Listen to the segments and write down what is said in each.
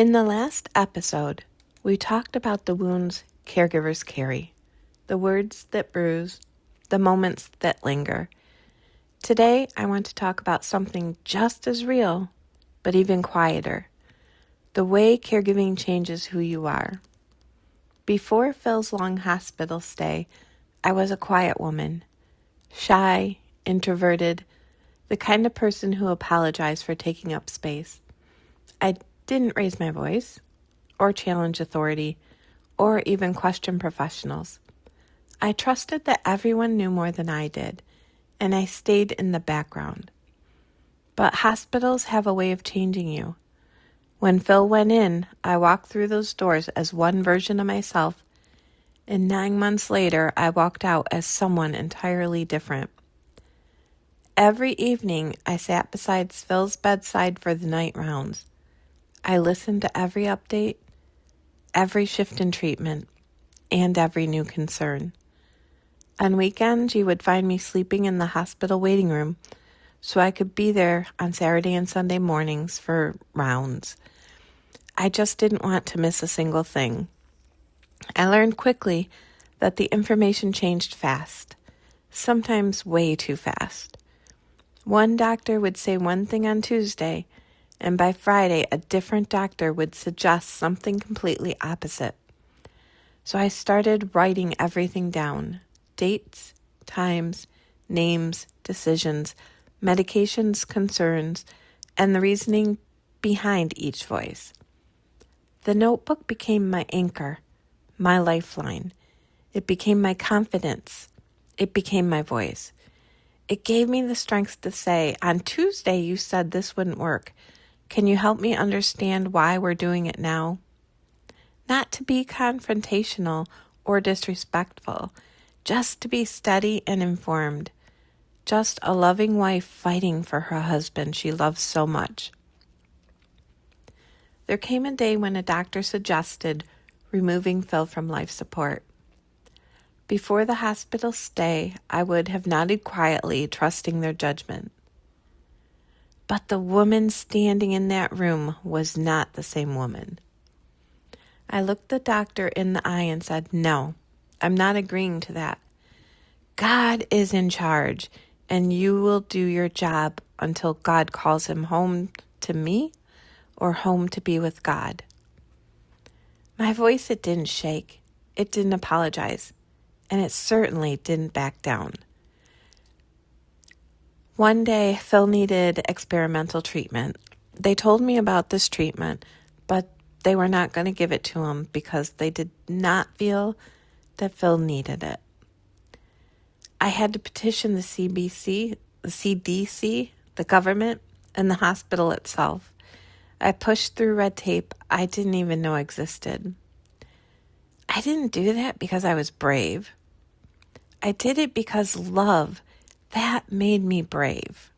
In the last episode, we talked about the wounds caregivers carry, the words that bruise, the moments that linger. Today, I want to talk about something just as real, but even quieter, the way caregiving changes who you are. Before Phil's long hospital stay, I was a quiet woman, shy, introverted, the kind of person who apologized for taking up space. I didn't raise my voice, or challenge authority, or even question professionals. I trusted that everyone knew more than I did, and I stayed in the background. But hospitals have a way of changing you. When Phil went in, I walked through those doors as one version of myself, and 9 months later, I walked out as someone entirely different. Every evening, I sat beside Phil's bedside for the night rounds. I listened to every update, every shift in treatment, and every new concern. On weekends, you would find me sleeping in the hospital waiting room so I could be there on Saturday and Sunday mornings for rounds. I just didn't want to miss a single thing. I learned quickly that the information changed fast, sometimes way too fast. One doctor would say one thing on Tuesday, and by Friday, a different doctor would suggest something completely opposite. So I started writing everything down: dates, times, names, decisions, medications, concerns, and the reasoning behind each voice. The notebook became my anchor, my lifeline. It became my confidence. It became my voice. It gave me the strength to say, on Tuesday you said this wouldn't work. Can you help me understand why we're doing it now? Not to be confrontational or disrespectful, just to be steady and informed. Just a loving wife fighting for her husband she loves so much. There came a day when a doctor suggested removing Phil from life support. Before the hospital stay, I would have nodded quietly, trusting their judgment. But the woman standing in that room was not the same woman. I looked the doctor in the eye and said, "No, I'm not agreeing to that. God is in charge, and you will do your job until God calls him home to me or home to be with God." My voice, it didn't shake. It didn't apologize. And it certainly didn't back down. One day, Phil needed experimental treatment. They told me about this treatment, but they were not going to give it to him because they did not feel that Phil needed it. I had to petition the CDC, the government, and the hospital itself. I pushed through red tape I didn't even know existed. I didn't do that because I was brave. I did it because love, that made me brave.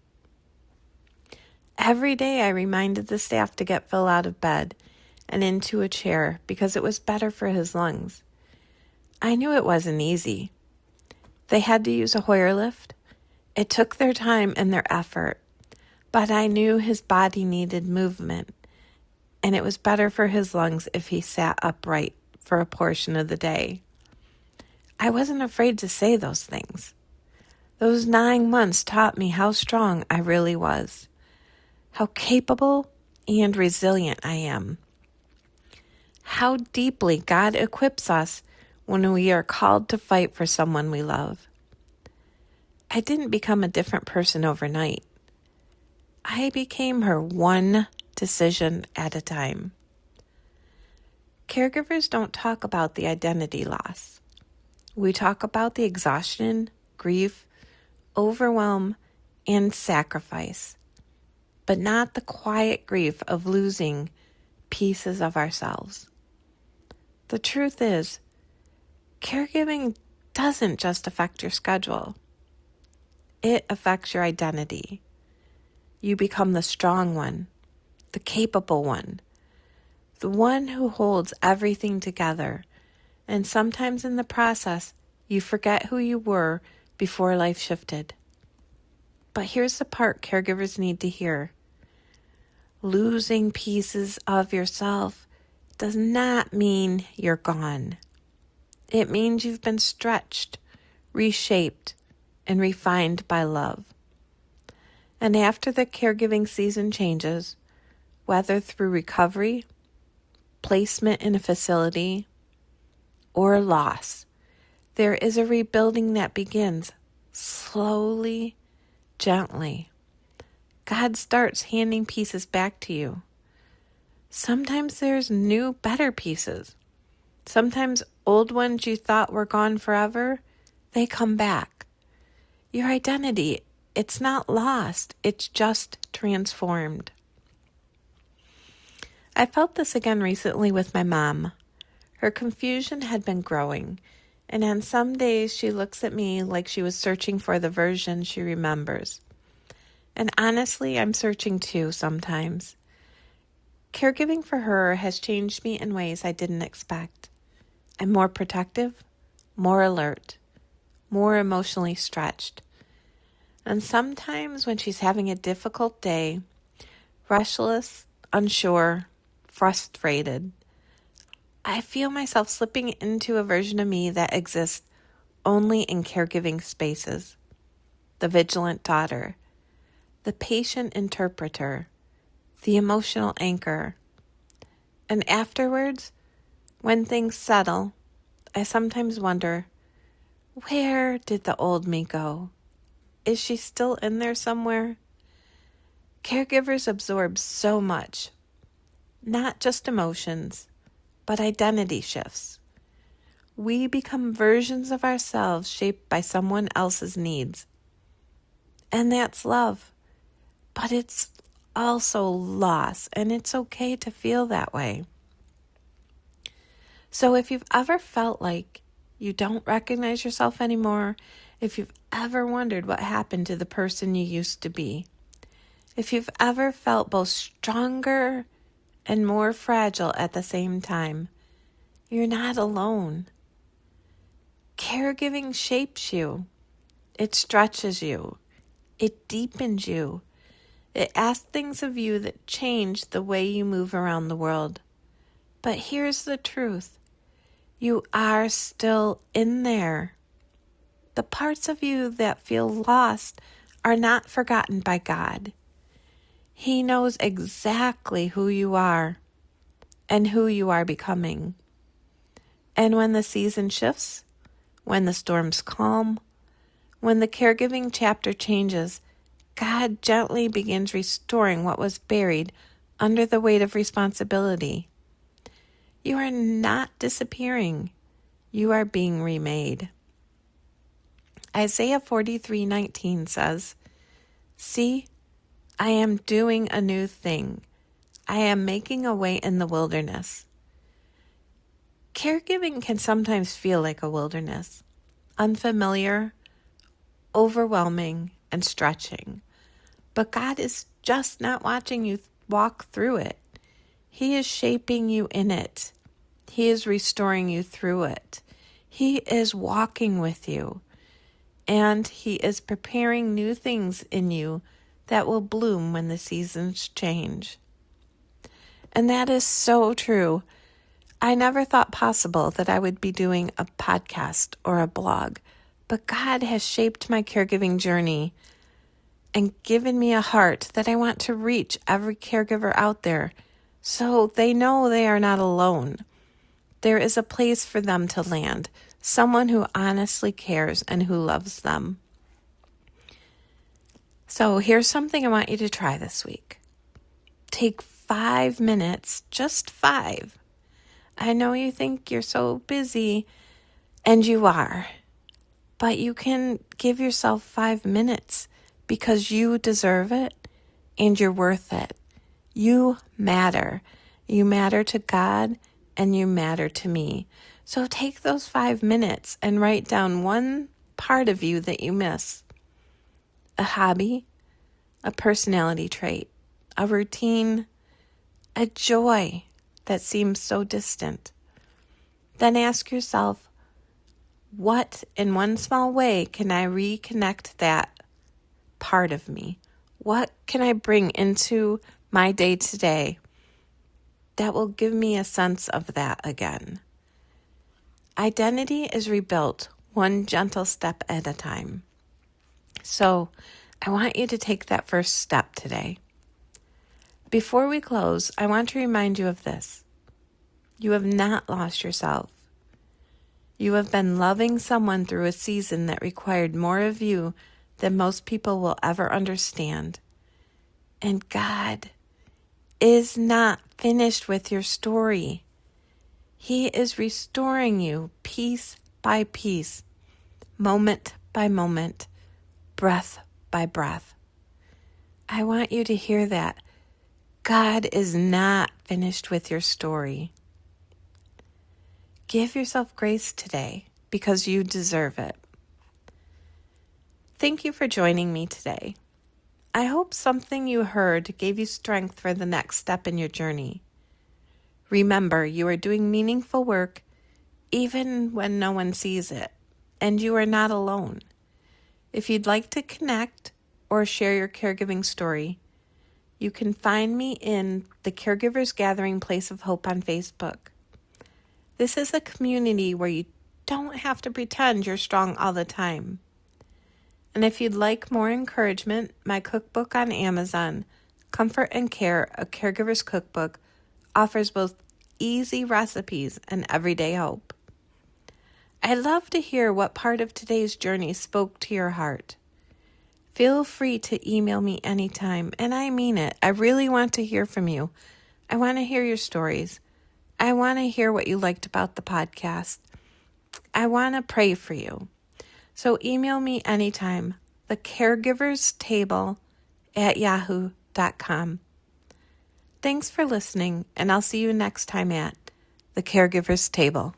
Every day I reminded the staff to get Phil out of bed and into a chair because it was better for his lungs. I knew it wasn't easy. They had to use a Hoyer lift. It took their time and their effort, but I knew his body needed movement, and it was better for his lungs if he sat upright for a portion of the day. I wasn't afraid to say those things. Those 9 months taught me how strong I really was, how capable and resilient I am, how deeply God equips us when we are called to fight for someone we love. I didn't become a different person overnight. I became her one decision at a time. Caregivers don't talk about the identity loss. We talk about the exhaustion, grief, overwhelm, and sacrifice, but not the quiet grief of losing pieces of ourselves. The truth is, caregiving doesn't just affect your schedule. It affects your identity. You become the strong one, the capable one, the one who holds everything together. And sometimes in the process, you forget who you were before life shifted. But here's the part caregivers need to hear. Losing pieces of yourself does not mean you're gone. It means you've been stretched, reshaped, and refined by love. And after the caregiving season changes, whether through recovery, placement in a facility, or loss, there is a rebuilding that begins slowly, gently. God starts handing pieces back to you. Sometimes there's new, better pieces. Sometimes old ones you thought were gone forever, they come back. Your identity, it's not lost, it's just transformed. I felt this again recently with my mom. Her confusion had been growing, and on some days she looks at me like she was searching for the version she remembers. And honestly, I'm searching too sometimes. Caregiving for her has changed me in ways I didn't expect. I'm more protective, more alert, more emotionally stretched. And sometimes when she's having a difficult day, restless, unsure, frustrated, I feel myself slipping into a version of me that exists only in caregiving spaces. The vigilant daughter, the patient interpreter, the emotional anchor. And afterwards, when things settle, I sometimes wonder, where did the old me go? Is she still in there somewhere? Caregivers absorb so much, not just emotions, but identity shifts. We become versions of ourselves shaped by someone else's needs. And that's love. But it's also loss, and it's okay to feel that way. So if you've ever felt like you don't recognize yourself anymore, if you've ever wondered what happened to the person you used to be, if you've ever felt both stronger and more fragile at the same time, you're not alone. Caregiving shapes you. It stretches you. It deepens you. It asks things of you that change the way you move around the world. But here's the truth. You are still in there. The parts of you that feel lost are not forgotten by God. He knows exactly who you are and who you are becoming. And when the season shifts, when the storms calm, when the caregiving chapter changes, God gently begins restoring what was buried under the weight of responsibility. You are not disappearing. You are being remade. Isaiah 43:19 says, "See, I am doing a new thing. I am making a way in the wilderness." Caregiving can sometimes feel like a wilderness, unfamiliar, overwhelming, and stretching. But God is just not watching you walk through it. He is shaping you in it. He is restoring you through it. He is walking with you. And He is preparing new things in you that will bloom when the seasons change. And that is so true. I never thought possible that I would be doing a podcast or a blog, but God has shaped my caregiving journey and given me a heart that I want to reach every caregiver out there so they know they are not alone. There is a place for them to land, someone who honestly cares and who loves them. So here's something I want you to try this week. Take 5 minutes, just 5. I know you think you're so busy, and you are, but you can give yourself 5 minutes because you deserve it and you're worth it. You matter. You matter to God and you matter to me. So take those 5 minutes and write down one part of you that you miss. A hobby, a personality trait, a routine, a joy that seems so distant. Then ask yourself, what in one small way can I reconnect that part of me? What can I bring into my day to day, that will give me a sense of that again. Identity is rebuilt one gentle step at a time. So I want you to take that first step today. Before we close, I want to remind you of this. You have not lost yourself. You have been loving someone through a season that required more of you than most people will ever understand. And God is not finished with your story. He is restoring you piece by piece, moment by moment, breath by breath. I want you to hear that. God is not finished with your story. Give yourself grace today because you deserve it. Thank you for joining me today. I hope something you heard gave you strength for the next step in your journey. Remember, you are doing meaningful work even when no one sees it, and you are not alone. If you'd like to connect or share your caregiving story, you can find me in the Caregivers Gathering Place of Hope on Facebook. This is a community where you don't have to pretend you're strong all the time. And if you'd like more encouragement, my cookbook on Amazon, Comfort and Care, a Caregiver's Cookbook, offers both easy recipes and everyday hope. I'd love to hear what part of today's journey spoke to your heart. Feel free to email me anytime, and I mean it. I really want to hear from you. I want to hear your stories. I want to hear what you liked about the podcast. I want to pray for you. So email me anytime, thecaregiverstable@yahoo.com. Thanks for listening, and I'll see you next time at The Caregiver's Table.